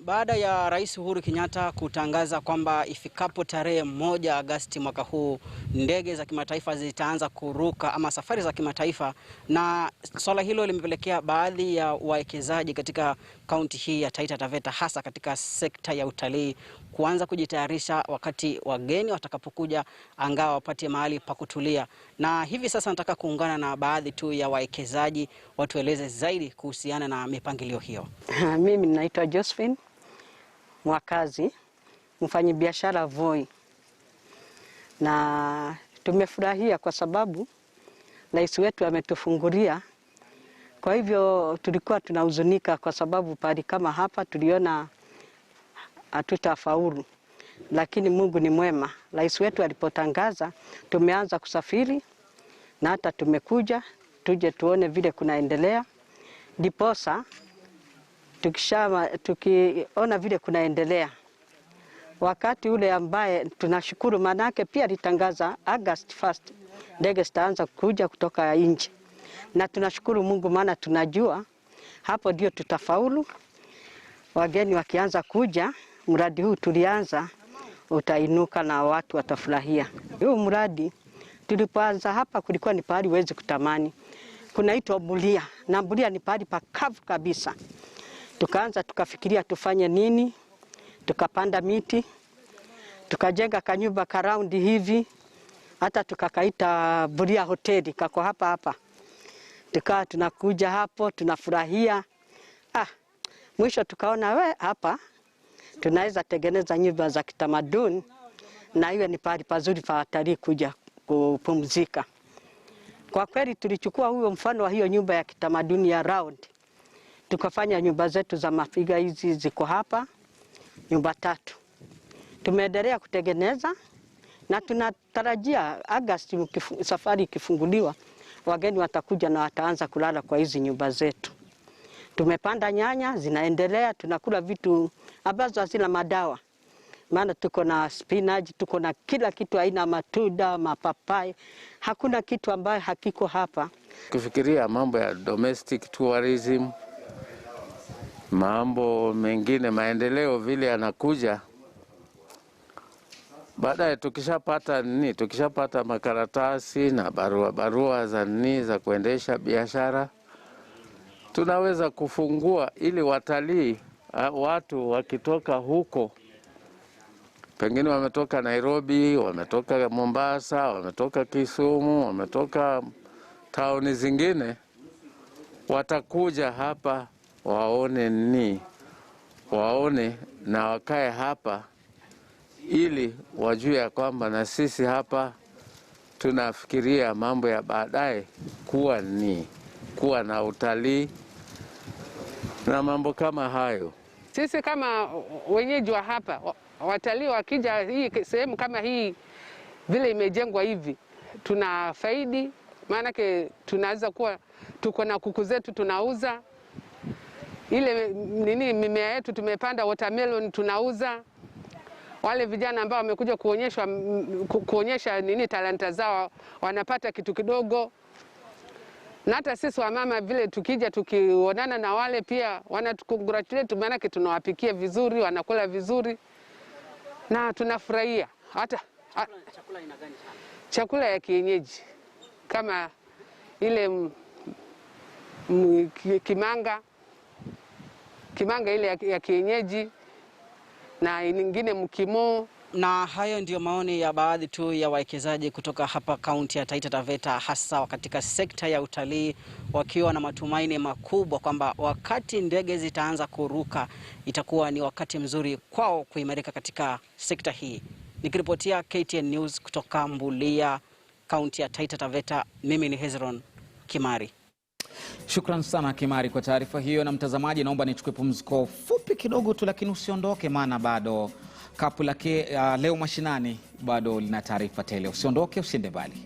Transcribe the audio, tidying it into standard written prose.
Baada ya Rais Uhuru Kenyatta kutangaza kwamba ifikapo tarehe 1 Agosti mwaka huu ndege za kimataifa zitaanza kuruka ama safari za kimataifa, na swala hilo limepelekea baadhi ya wawekezaji katika kaunti hii ya Taita Taveta hasa katika sekta ya utalii kuanza kujitayarisha wakati wageni watakapokuja angawa wapate mahali pa kutulia. Na hivi sasa nataka kuungana na baadhi tu ya wawekezaji watueleze zaidi kuhusiana na mipangilio hiyo. Mimi naitwa Josephine Mwakazi, mfanyabiashara Voi, na tumefurahia kwa sababu rais wetu ametufungulia. Kwa hivyo tulikuwa tunahuzunika kwa sababu pali kama hapa tuliona hatutafaulu, lakini Mungu ni mwema. Rais wetu alipotangaza tumeanza kusafiri na hata tumekuja tuje tuone vile kunaendelea. Ndiposa tukiona vile kunaendelea wakati ule ambaye tunashukuru, manake pia alitangaza August 1st ndege zitaanza kuja kutoka nje, na tunashukuru Mungu maana tunajua hapo ndio tutafaulu. Wageni wakianza kuja, mradi huu tulianza utainuka na watu watafurahia. Huu mradi tulipoanza hapa kulikuwa ni pahali huwezi kutamani, kunaitwa Bulia, na Bulia ni pahali pakavu kabisa. Tukaanza tukafikiria tufanye nini, tukapanda miti, tukajenga kanyumba karaundi hivi, hata tukakaita Bulia hoteli, kako hapa. Tukaa tunakuja hapo tunafurahia. Mwisho tukaona hapa tunaweza tengeneza nyumba za kitamaduni na iwe ni pahali pazuri pa watalii kuja kupumzika. Kwa kweli tulichukua huo mfano wa hiyo nyumba ya kitamaduni ya round, tukafanya nyumba zetu za mafiga hizi ziko hapa, nyumba 3. Tumeendelea kutengeneza na tunatarajia Agosti safari ikifunguliwa wageni watakuja na wataanza kulala kwa hizi nyumba zetu. Tumepanda nyanya zinaendelea, tunakula vitu ambazo hazina madawa. Maana tuko na spinach, tuko na kila kitu, aina matunda, mapapai. Hakuna kitu ambayo hakiko hapa. Kufikiria mambo ya domestic tourism, mambo mengine maendeleo vile yanakuja. Baadaye tukishapata makaratasi na barua za kuendesha biashara, tunaweza kufungua ili watalii, watu wakitoka huko, pengine wametoka Nairobi, wametoka Mombasa, wametoka Kisumu, wametoka tauni zingine, watakuja hapa waone na wakae hapa ili wajue ya kwamba na sisi hapa tunafikiria mambo ya baadaye kuwa na utalii na mambo kama hayo. Sisi kama wenyeji wa hapa, watalii wakija hii sehemu kama hii vile imejengwa hivi, tunafaidi, maanake tunaweza kuwa tuko na kuku zetu tunauza, ile mimea yetu tumepanda watermelon tunauza. Wale vijana ambao wamekuja kuonyesha talanta zao wanapata kitu kidogo. Na hata sisi wamama vile tukija tukionana na wale pia wanatucongratulate, maana tunawapikia vizuri, wanakula vizuri na tunafurahia. Hata chakula ina gani sana? Chakula ya kienyeji kama ile kimanga ile ya kienyeji na nyingine mkimo. Na hayo ndiyo maoni ya baadhi tu ya wawekezaji kutoka hapa kaunti ya Taita Taveta, hasa katika sekta ya utalii, wakiwa na matumaini makubwa kwamba wakati ndege zitaanza kuruka itakuwa ni wakati mzuri kwao kuimarika katika sekta hii. Nikiripotia KTN News kutoka Mbulia, kaunti ya Taita Taveta, mimi ni Hezron Kimari. Shukran sana Kimari kwa taarifa hiyo. Na mtazamaji, naomba nichukue pumziko fupi kidogo tu, lakini usiondoke, maana bado kapu lake leo mashinani bado lina taarifa tele. Usiondoke, usiende mbali.